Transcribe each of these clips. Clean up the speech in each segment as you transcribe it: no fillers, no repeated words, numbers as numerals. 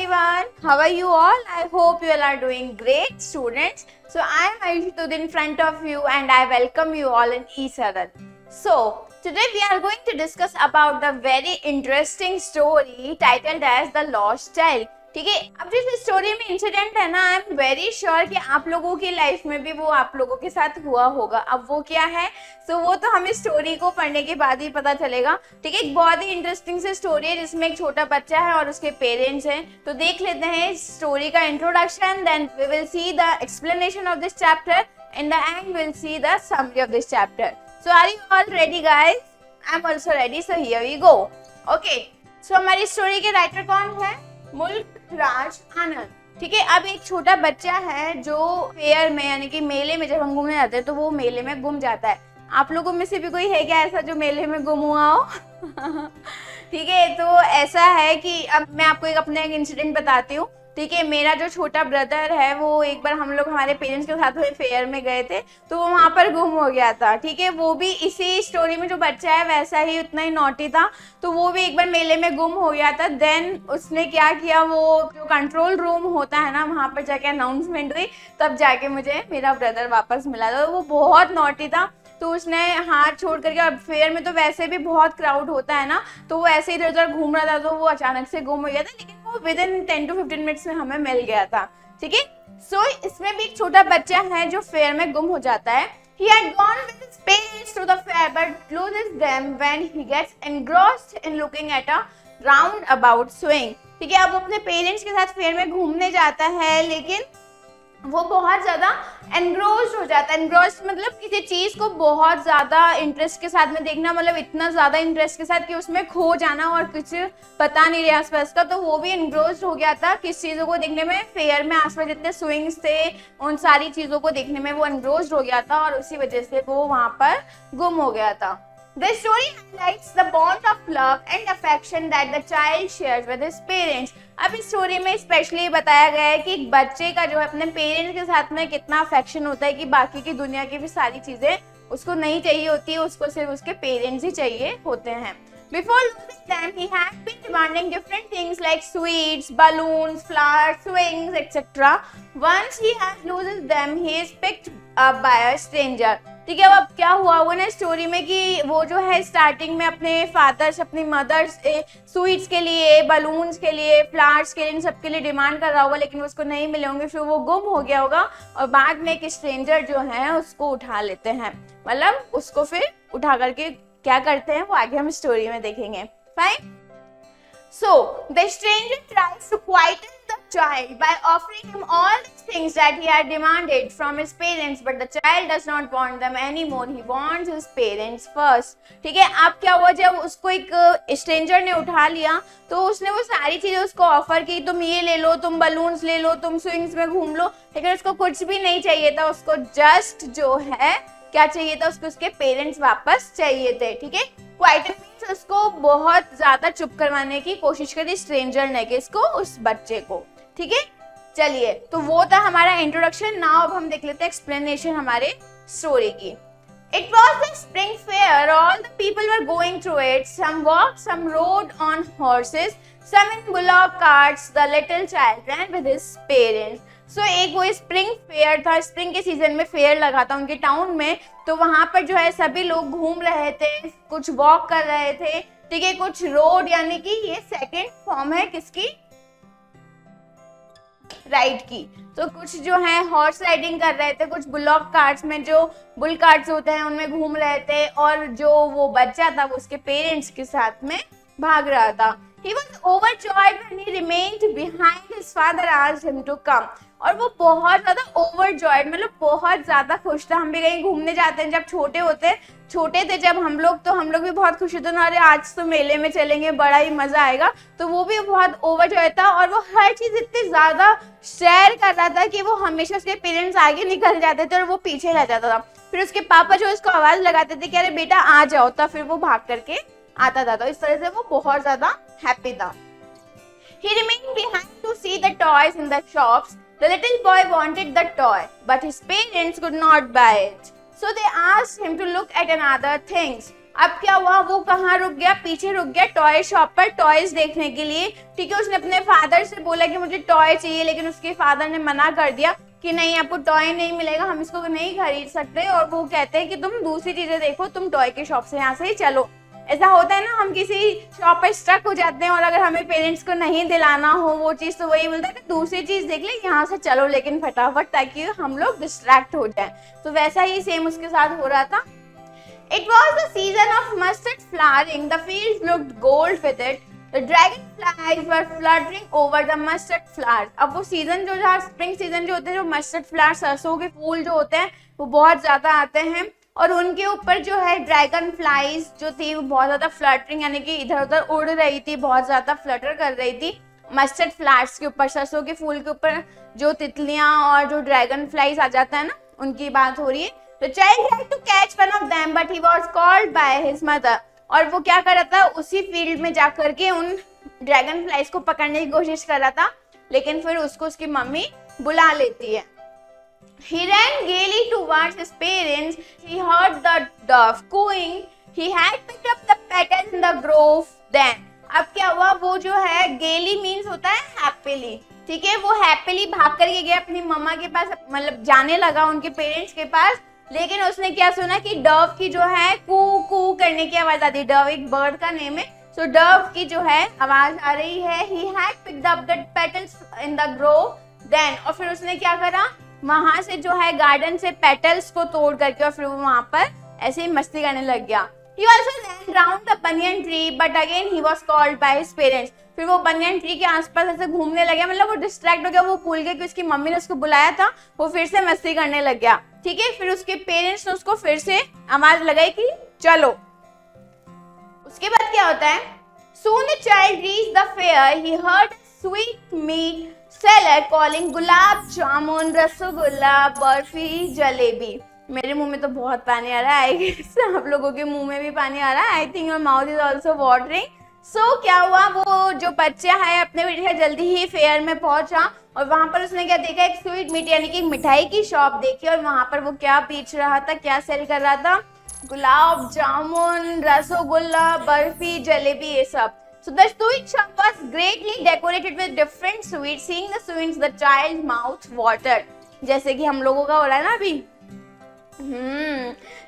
everyone. How are you all? I hope you all are doing great, students. So I am Ayushi in front of you and I welcome you all in eSaral. So today we are going to discuss about the very interesting story titled as The Lost Child. ठीक है, अब जिस story में incident है ना, I am very sure कि आप लोगों की लाइफ में भी वो आप लोगों के साथ हुआ होगा. अब वो क्या है, सो वो तो हमें स्टोरी को पढ़ने के बाद ही पता चलेगा. ठीक है, एक बहुत ही इंटरेस्टिंग सी स्टोरी है जिसमें एक छोटा बच्चा है और उसके पेरेंट्स हैं. तो देख लेते हैं स्टोरी का introduction, then we will see the explanation of this chapter, in the end will see the summary of this chapter. So are you all ready guys? I am also ready, so here we go. Okay, so हमारी story के writer कौन है? मुल्कराज आनंद. ठीक है, अब एक छोटा बच्चा है जो फेयर में यानी कि मेले में जब हम घूमने जाते हैं तो वो मेले में गुम जाता है. आप लोगों में से भी कोई है क्या ऐसा जो मेले में गुम हुआ हो? ठीक है, तो ऐसा है कि अब मैं आपको अपना एक इंसिडेंट बताती हूँ. ठीक है, मेरा जो छोटा ब्रदर है वो एक बार हम लोग हमारे पेरेंट्स के साथ फेयर में गए थे तो वो वहाँ पर गुम हो गया था. ठीक है, वो भी इसी स्टोरी में जो बच्चा है वैसा ही उतना ही नॉटी था. तो वो भी एक बार मेले में गुम हो गया था. देन उसने क्या किया, वो जो कंट्रोल रूम होता है ना वहाँ पर जाके अनाउंसमेंट हुई, तब जाके मुझे मेरा ब्रदर वापस मिला था. वो बहुत नॉटी था तो उसने हाथ छोड़ करके, और फेयर में तो वैसे भी बहुत क्राउड होता है ना, तो वो ऐसे इधर उधर घूम रहा था तो वो अचानक से गुम हो गया था. लेकिन वो विद इन 10 to 15 मिनट्स में हमें मिल गया था. ठीक है, सो इसमें भी एक छोटा बच्चा है जो फेयर में गुम हो जाता है. He had gone with his parents to the fair but loses them when he gets engrossed in looking at a roundabout swing. ठीक है, अब अपने पेरेंट्स के साथ फेयर में घूमने जाता है लेकिन वो बहुत ज़्यादा एनग्रोस्ड हो जाता है. एनग्रोस्ड मतलब किसी चीज़ को बहुत ज़्यादा इंटरेस्ट के साथ में देखना, मतलब इतना ज़्यादा इंटरेस्ट के साथ कि उसमें खो जाना और कुछ पता नहीं रहा आसपास का. तो वो भी एनग्रोस्ड हो गया था किस चीज़ों को देखने में, फेयर में आसपास जितने स्विंग्स थे उन सारी चीज़ों को देखने में वो एनग्रोस्ड हो गया था और उसी वजह से वो वहाँ पर गुम हो गया था. The story highlights the bond of love and affection that the child shares with his parents. अब इस स्टोरी में स्पेशली बताया गया है कि एक बच्चे का जो है अपने पेरेंट्स के साथ में कितना अफेक्शन होता है कि बाकी की दुनिया की भी सारी चीजें उसको नहीं चाहिए होती है, उसको सिर्फ उसके पेरेंट्स ही चाहिए होते हैं. Before losing them, he had been demanding different things like sweets, balloons, flowers, swings, etc. Once he has loses them, he is picked up by a stranger. ठीक है, अब क्या हुआ होगा ना स्टोरी में कि वो जो है स्टार्टिंग में अपने फादर्स अपनी मदर्स स्वीट्स के लिए, बलून्स के लिए, फ्लावर्स के लिए, इन सब के लिए डिमांड कर रहा होगा लेकिन उसको नहीं मिले होंगे, फिर वो गुम हो गया होगा और बाद में एक स्ट्रेंजर जो है उसको उठा लेते हैं. मतलब उसको फिर उठा करके क्या करते हैं वो आगे हम स्टोरी में देखेंगे. Fine. So the stranger tries to quieten the child by offering him all the things that he had demanded from his parents, but the child does not want them anymore. He wants his parents first. ठीक है, अब क्या हुआ, जब उसको एक stranger ने उठा लिया तो उसने वो सारी चीजें उसको ऑफर की, तुम ये ले लो, तुम बलून्स ले लो, तुम स्विंग्स में घूम लो, लेकिन उसको कुछ भी नहीं चाहिए था. उसको जस्ट जो है क्या चाहिए था, उसको उसके पेरेंट्स वापस चाहिए थे. ठीक है, क्वाइटन मींस उसको बहुत ज्यादा चुप करवाने की कोशिश करी स्ट्रेंजर ने, किसको, उस बच्चे को. ठीक है, चलिए, तो वो था हमारा इंट्रोडक्शन. नाउ अब हम देख लेते हैं एक्सप्लेनेशन हमारे स्टोरी की. It was the spring fair. All the people were going through it. Some walked, some rode on horses, some in bullock carts. The little child ran with his parents. So एक वो spring fair था, spring के season में fair लगा था उनके town में. तो वहां पर जो है सभी लोग घूम रहे थे, कुछ वॉक कर रहे थे. ठीक है, कुछ रोड यानी कि ये सेकंड फॉर्म है किसकी, राइड की. तो कुछ जो है हॉर्स राइडिंग कर रहे थे, कुछ बुलॉक कार्ट्स में जो बुल कार्ट्स होते हैं उनमें घूम रहे थे, और जो वो बच्चा था वो उसके पेरेंट्स के साथ में भाग रहा था. He was overjoyed when he remained behind. His father asked him to come. और वो बहुत ज्यादा overjoyed मतलब बहुत ज्यादा खुश था. हम भी कहीं घूमने जाते हैं जब छोटे थे जब हम लोग भी बहुत खुश होते ना, अरे आज तो मेले में चलेंगे, बड़ा ही मजा आएगा. तो वो भी बहुत ओवरजॉय था और वो हर चीज इतनी ज्यादा शेयर कर रहा था कि वो हमेशा उसके पेरेंट्स आगे निकल जाते थे और वो पीछे रह जाता था. फिर उसके पापा जो उसको आवाज लगाते थे कि अरे बेटा आ जाओ, तब फिर वो भाग करके आता था. तो इस तरह से वो बहुत ज्यादा हैप्पी था. He remained behind to see the toys in the shops. The little boy wanted the toy, but his parents could not buy it. So they asked him to look at another things. अब क्या हुआ, वो कहाँ रुक गया, पीछे रुक गया टॉय शॉप पर टॉयज देखने के लिए। ठीक है, उसने अपने फादर से बोला कि मुझे टॉय चाहिए, लेकिन उसके फादर ने मना कर दिया कि नहीं, आपको टॉय नहीं मिलेगा, हम इसको नहीं खरीद सकते। और वो कहते हैं कि तुम दूसरी चीजें देखो, तुम टॉय के शॉप से यहाँ से ही चलो। ऐसा होता है ना, हम किसी शॉप पर स्टक हो जाते हैं और अगर हमें पेरेंट्स को नहीं दिलाना हो वो चीज, तो वही बोलता है कि दूसरी चीज देख ले, यहाँ से चलो लेकिन फटाफट, ताकि हम लोग डिस्ट्रैक्ट हो जाए। तो वैसा ही सेम उसके साथ हो रहा था। It was the season of mustard flowering. The fields looked gold with it. The dragonflies were fluttering over the mustard flowers. अब वो सीजन जो था, स्प्रिंग सीजन जो होते हैं, जो मस्टर्ड फ्लावर, सरसों के फूल जो होते हैं, वो बहुत ज्यादा आते हैं और उनके ऊपर जो है ड्रैगन फ्लाइज जो थी वो बहुत ज्यादा फ्लटरिंग, यानी कि इधर उधर उड़ रही थी, बहुत ज्यादा फ्लटर कर रही थी मस्टर्ड फ्लावर्स के ऊपर, सरसों के फूल के ऊपर जो तितलियां और जो ड्रैगन फ्लाइज आ जाता है ना, उनकी बात हो रही है। The child tried to catch one of them, but he was called by his mother. और वो क्या कर रहा था, उसी फील्ड में जाकर के उन ड्रैगन फ्लाइज को पकड़ने की कोशिश कर रहा था, लेकिन फिर उसको उसकी मम्मी बुला लेती है। He ran gaily towards his parents. He heard the dove cooing. He had picked up the petals in the grove. Then, अब क्या हुआ, वो जो है gaily means होता है happily, ठीक है, वो हैप्पीली भाग करके गया अपनी मम्मा के पास, मतलब जाने लगा उनके पेरेंट्स के पास। लेकिन उसने क्या सुना कि डव की जो है कू कू करने की आवाज आती है। डव एक बर्ड का नेम है। सो डव की जो है आवाज आ रही है। He had picked up the petals in the grove. Then, और फिर उसने क्या करा, वहां से जो है गार्डन से पेटल्स को तोड़ करके और फिर वो वहां पर ऐसे ही मस्ती करने लग गया। He also ran round the banyan tree, but again he was called by his parents. फिर वो बनियन ट्री के आसपास ऐसे घूमने लगा, मतलब वो डिस्ट्रैक्ट हो गया, वो भूल गया कि उसकी मम्मी ने उसको बुलाया था, वो फिर से मस्ती करने लग गया। ठीक है, फिर उसके पेरेंट्स ने उसको फिर से आवाज लगाई कि चलो। उसके बाद क्या होता है, soon the child reached the fair. He heard a sweet meat seller calling gulab jamun, rasgulla, barfi, jalebi. मेरे मुंह में तो बहुत पानी आ रहा है, आई गेस आप लोगों के मुंह में भी पानी आ रहा है। I think your mouth is also watering. So क्या हुआ, वो जो बच्चा है अपने बेटे से जल्दी ही फेयर में पहुंचा और वहां पर उसने क्या देखा, एक स्वीट मीट यानी कि मिठाई की शॉप देखी और वहां पर वो क्या बेच रहा था, क्या सेल कर रहा था, गुलाब जामुन, रसगुल्ला, बर्फी, जलेबी, ये सब। So the sweet shop was greatly decorated with different sweets. Seeing the sweets, the child's mouth watered. जैसे कि हम लोगों का हो रहा है ना अभी।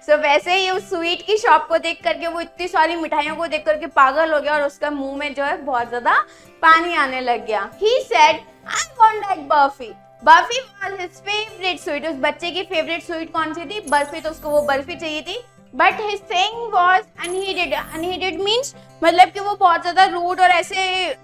So वैसे ही उस स्वीट की शॉप को देख करके वो इतनी सारी मिठाइयों को देख करके पागल हो गया और उसका मुंह में जो है बहुत ज्यादा पानी आने लग गया। He said, I want that burfi. Barfi was his favorite sweet. उस बच्चे की फेवरेट स्वीट कौन सी थी, बर्फी, तो उसको वो बर्फी चाहिए थी। But his saying was unheeded. Unheeded means मतलब कि वो बहुत ज्यादा रूड और ऐसे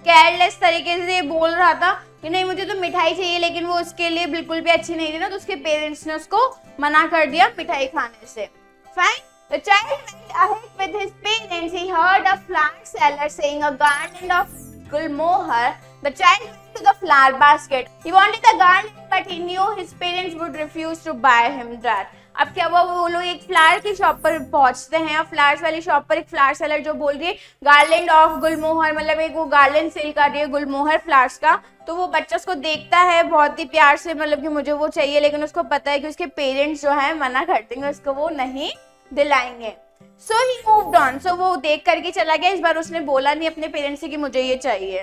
केयरलेस तरीके से बोल रहा था कि नहीं मुझे तो मिठाई चाहिए, लेकिन वो उसके लिए बिल्कुल भी अच्छी नहीं थी ना, तो उसके पेरेंट्स ने उसको मना कर दिया मिठाई खाने से। Fine. The child went ahead with his parents. He heard a flower seller saying a garland of gulmohar. The child went to the flower basket. He wanted the garland, but he knew his parents would refuse to buy him that. अब क्या हुआ, वो लोग एक flower की shop पर पहुंचते हैं और फ्लावर्स वाली शॉप पर एक फ्लावर सेलर जो बोल रही है गार्लैंड ऑफ गुलमोहर, मतलब एक वो गार्लैंड सेल कर रही है गुलमोहर फ्लावर्स का। तो वो बच्चा उसको देखता है बहुत ही प्यार से, मतलब कि मुझे वो चाहिए, लेकिन उसको पता है कि उसके पेरेंट्स जो है मना कर देंगे, उसको वो नहीं दिलाएंगे। सो ही मूव्ड ऑन। सो वो देख करके चला गया, इस बार उसने बोला नहीं अपने पेरेंट्स से कि मुझे ये चाहिए।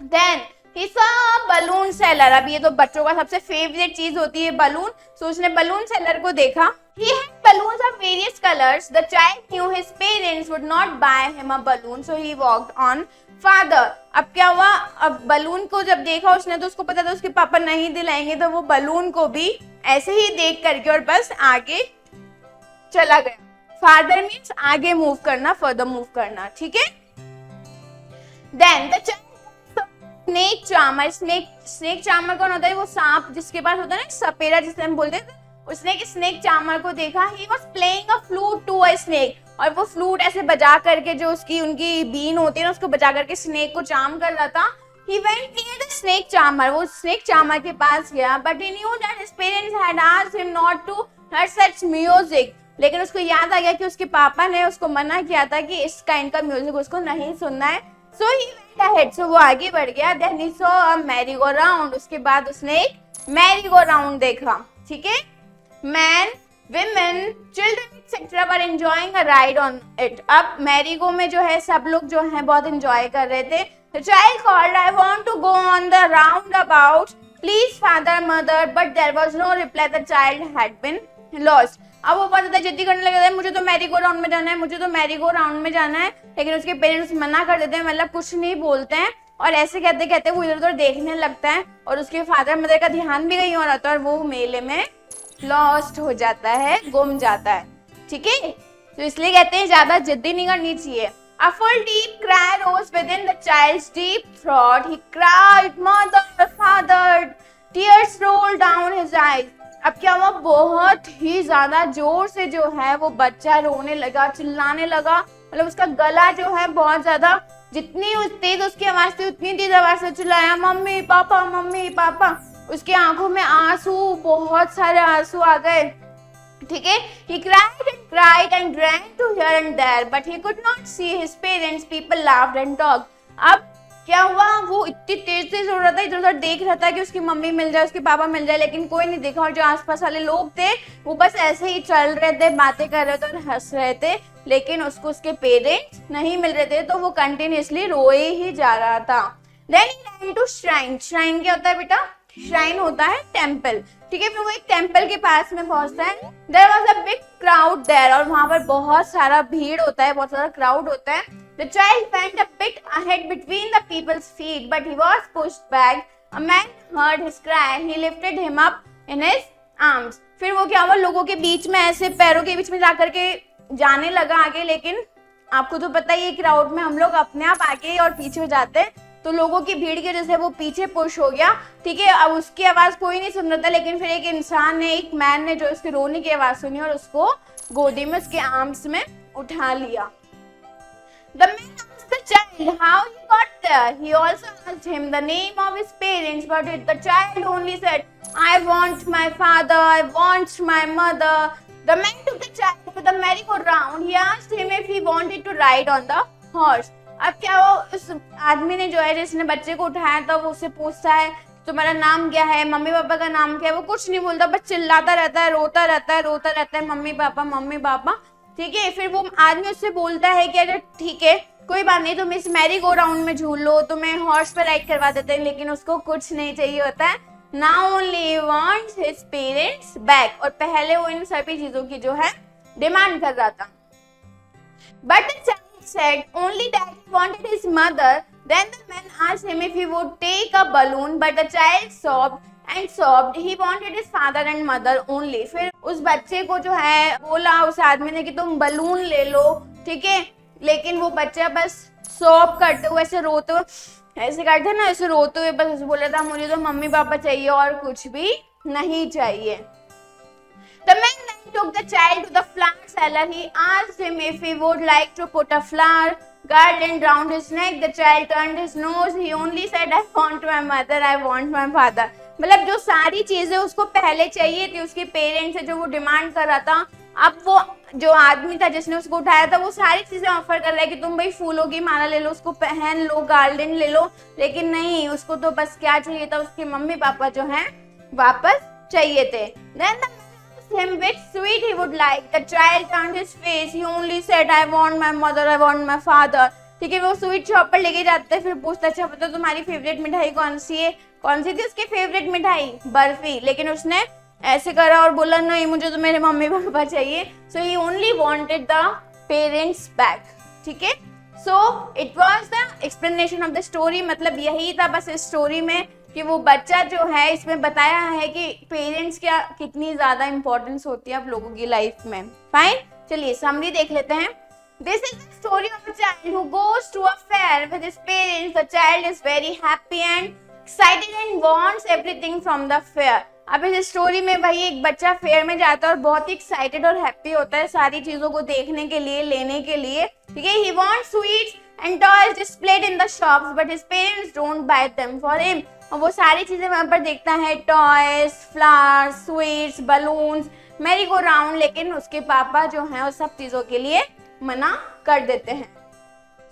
Then he saw a balloon seller. अब ये तो बच्चों का सबसे फेवरेट चीज होती है बलून। सो उसने बलून सेलर को देखा। He had balloons of various colors. The child knew his parents would not buy him a balloon, so he walked on further. अब क्या हुआ, अब बलून को जब देखा उसने तो उसको पता था उसके पापा नहीं दिलाएंगे, तो वो बलून को भी ऐसे ही देख करके और बस आगे चला गया। फादर मीन्स आगे मूव करना, फर्दर मूव करना, ठीक है। Then the child snake charmer. Snake charmer कौन होता है, वो सांप जिसके पास होता है ना सपेरा जिसे हम बोलते हैं। उसने स्नेक चार्मर को देखा। He was playing a flute to a snake. और वो फ्लूट ऐसे बजा करके जो उसकी उनकी बीन होती है ना उसको बजा करके स्नेक को चार्म कर रहा था। He went near the snake charmer. वो स्नेक चार्मर के पास गया, but he knew that his parents had asked him not to hear such music. लेकिन उसको याद आ गया कि उसके पापा ने उसको मना किया था कि इस काइंड का म्यूजिक उसको नहीं सुनना है। So he went ahead. So वो आगे बढ़ गया। Then he saw a merry-go-round. उसके बाद उसने एक merry-go-round देखा, ठीक है। Men, women, children etcetera were enjoying a ride on it. अब मैरीगो में जो है सब लोग जो है बहुत एंजॉय कर रहे थे। The child called, I want to go on the roundabout, please father mother, but there was no reply, the child had been lost. अब वो बहुत ज्यादा जिद्दी करने लगे थे, मुझे तो मैरीगो राउंड में जाना है, मुझे तो मैरीगो राउंड में जाना है, लेकिन उसके पेरेंट्स मना कर देते हैं, मतलब कुछ नहीं बोलते हैं। और ऐसे कहते कहते वो इधर उधर देखने लगता है और उसके फादर मदर का ध्यान भी कहीं और आता है और वो मेले में लॉस्ट हो जाता है, गुम जाता है। ठीक है, तो इसलिए कहते हैं ज्यादा जिद्दी नहीं करनी चाहिए। A full deep cry rose within the child's deep throat. He cried, "Mother, father!" Tears rolled down his eyes. अब क्या हुआ, बहुत ही ज्यादा जोर से जो है वो बच्चा रोने लगा, चिल्लाने लगा, मतलब उसका गला जो है बहुत ज्यादा, जितनी तेज उसकी आवाज थी उतनी तेज आवाज से चिल्लाया, मम्मी पापा मम्मी पापा। उसकी आंखों में आंसू, बहुत सारे आंसू आ गए। ठीक है, he cried and ran to here and there, but he could not see his parents. People laughed and talked. अब क्या हुआ, वो इतनी तेज से रो रहा था, इधर उधर देख रहा था कि उसकी मम्मी मिल जाए, उसके पापा मिल जाए, लेकिन कोई नहीं देखा। और जो आसपास वाले लोग थे वो बस ऐसे ही चल रहे थे, बातें कर रहे थे और हंस रहे थे, लेकिन उसको उसके पेरेंट्स नहीं मिल रहे थे, तो वो कंटिन्यूअसली रोए ही जा रहा था। Then he ran to shrine. Shrine क्या होता है बेटा? श्राइन होता है टेम्पल। ठीक है, फिर वो एक टेम्पल के पास में पहुंचता है। There was a big crowd there, और वहां पर बहुत सारा भीड़ होता है, बहुत सारा क्राउड होता है। The child went a bit ahead between the people's feet, but he was pushed back. A man heard his cry and he lifted him up in his arms. फिर वो क्या हुआ, लोगों के बीच में ऐसे पैरों के बीच में जाकर के जाने लगा आगे, लेकिन आपको तो पता ही है क्राउड में हम लोग अपने आप आगे और पीछे हो जाते हैं, तो लोगों की भीड़ की वजह से वो पीछे पुश हो गया। ठीक है, अब उसकी आवाज कोई नहीं सुन रहा था, लेकिन फिर एक इंसान ने, एक मैन ने जो उसके रोने की आवाज सुनी और उसको गोदी में, उसके आर्म्स में उठा लिया। The man asked the child how he got there. He also asked him the name of his parents, but the child only said, "I want my father, I want my mother." The man took the child to the merry-go-round. He asked him if he wanted to ride on the horse. अब क्या वो उस आदमी ने जो है, जिसने बच्चे को उठाया था, वो उससे पूछता है तुम्हारा नाम क्या है, मम्मी पापा का नाम क्या है। वो कुछ नहीं बोलता, बस चिल्लाता रहता है, रोता रहता है, मम्मी पापा मम्मी पापा। ठीक है, फिर वो आदमी उससे बोलता है कि अगर ठीक है कोई बात नहीं, तुम इस मैरी गो राउंड में झूल लो, तुम्हें हॉर्स पे राइड करवा देते हैं, लेकिन उसको कुछ नहीं चाहिए होता है। Now only he wants his parents back, और पहले वो इन सभी चीजों की जो है डिमांड कर रहा था। But the child said only that he wanted his mother. Then the man asked him if he would take a balloon, but the child sobbed and sobbed. He wanted his father and mother only. फिर उस बच्चे को जो है बोला उस आदमी ने कि तुम बलून ले लो, ठीक है, लेकिन वो बच्चा बस सॉब करते हुए, ऐसे रोते हुए, ऐसे करते ना, ऐसे रोते हुए बस बोला था मुझे तो मम्मी पापा चाहिए और कुछ भी नहीं चाहिए। The man then took the child to the flower seller. He asked him if he would like to put a flower garland round his neck. The child turned his nose. He only said, "I want my mother, I want my father." मतलब जो सारी चीजें उसको पहले चाहिए थी, उसके parents से जो वो डिमांड कर रहा था, अब वो जो आदमी था जिसने उसको उठाया था, वो सारी चीजें ऑफर कर रहा है कि तुम भाई फूलों की माला ले लो, उसको पहन लो, गार्डन ले लो, लेकिन नहीं, उसको तो बस क्या चाहिए था, उसके मम्मी पापा जो हैं वापस चाहिए थे। Then the him which sweet he would like. The child turned his face. He only said, "I want my mother, I want my father." ठीक है, वो स्वीट शॉप पर लेके जाते हैं, फिर पूछता अच्छा बता तुम्हारी फेवरेट मिठाई कौन सी है, कौन सी थी उसकी फेवरेट मिठाई, बर्फी, लेकिन उसने ऐसे करा और बोला नहीं मुझे तो मेरे मम्मी पापा चाहिए। So he only wanted the parents back. ठीक है, so it was the explanation of the story. मतलब यही था बस इस स्टोरी में कि वो बच्चा जो है, इसमें बताया है कि पेरेंट्स क्या कितनी ज्यादा इंपॉर्टेंस होती है आप लोगों की लाइफ में। फाइन, चलिए समरी देख लेते हैं। This is the story of a child who goes to a fair with his parents. The child is very happy and excited and wants everything from the fair. अब इस story में भाई एक बच्चा फेयर में जाता है और बहुत ही एक्साइटेड और हैप्पी होता है सारी चीजों को देखने के लिए, लेने के लिए। ठीक है, he wants sweets and toys displayed in the shops, but his parents don't buy them for him. और वो सारी चीजें वहां पर देखता है, toys, flowers, sweets, balloons, merry go round, लेकिन उसके पापा जो हैं उस सब चीजों के लिए मना कर देते हैं।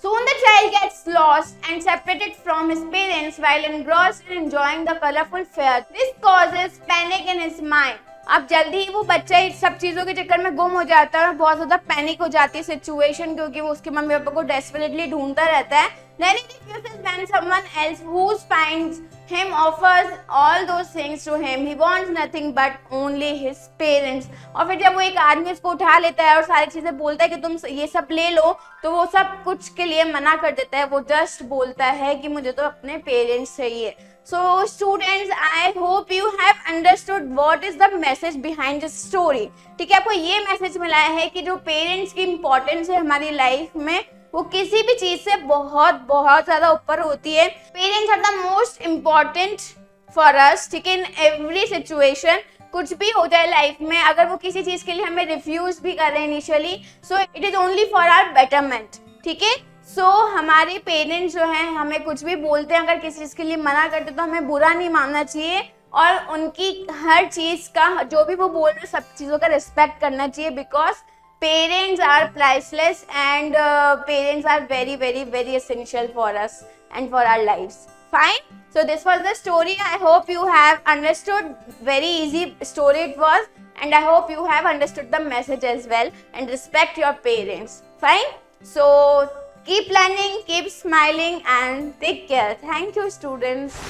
Soon the child gets lost and separated from his parents while engrossed in enjoying the colorful fair. This causes panic in his mind. अब जल्दी ही वो बच्चा इस सब चीज़ों के चक्कर में गुम हो जाता है और बहुत ज़्यादा पैनिक हो जाती है सिचुएशन, क्योंकि वो उसके मम्मी पापा को डेस्परेटली ढूंढता रहता है. Then it refuses when someone else who finds him offers all those things to him. He wants nothing but only his parents. और फिर जब वो एक आदमी उसको उठा लेता है और सारी चीज़ें बोलता है कि तुम ये सब ले लो, तो वो सब कुछ के लिए मना कर देता है. वो जस्ट बोलता है कि मुझे तो अपने पेरेंट्स चाहिए. So students, I hope you have understood what is the message behind this story. ठीक है, आपको ये मैसेज मिला है कि जो पेरेंट्स की इम्पोर्टेंस है हमारी लाइफ में, वो किसी भी चीज से बहुत बहुत ज्यादा ऊपर होती है. Parents are the most important for us. ठीक है, इन एवरी सिचुएशन, कुछ भी हो जाए लाइफ में, अगर वो किसी चीज के लिए हमें रिफ्यूज भी कर रहे हैं initially, so it is only for our betterment. ठीक है, सो हमारे पेरेंट्स जो हैं हमें कुछ भी बोलते हैं, अगर किसी चीज़ के लिए मना करते तो हमें बुरा नहीं मानना चाहिए और उनकी हर चीज़ का, जो भी वो बोल रहे हैं, सब चीज़ों का रिस्पेक्ट करना चाहिए. Because parents are priceless and parents are very very very essential for us and for our lives. Fine. So this was the story. I hope you have understood. Very easy story it was, and I hope you have understood the message as well and respect your parents. Fine. So keep learning, keep smiling, and take care. Thank you, students.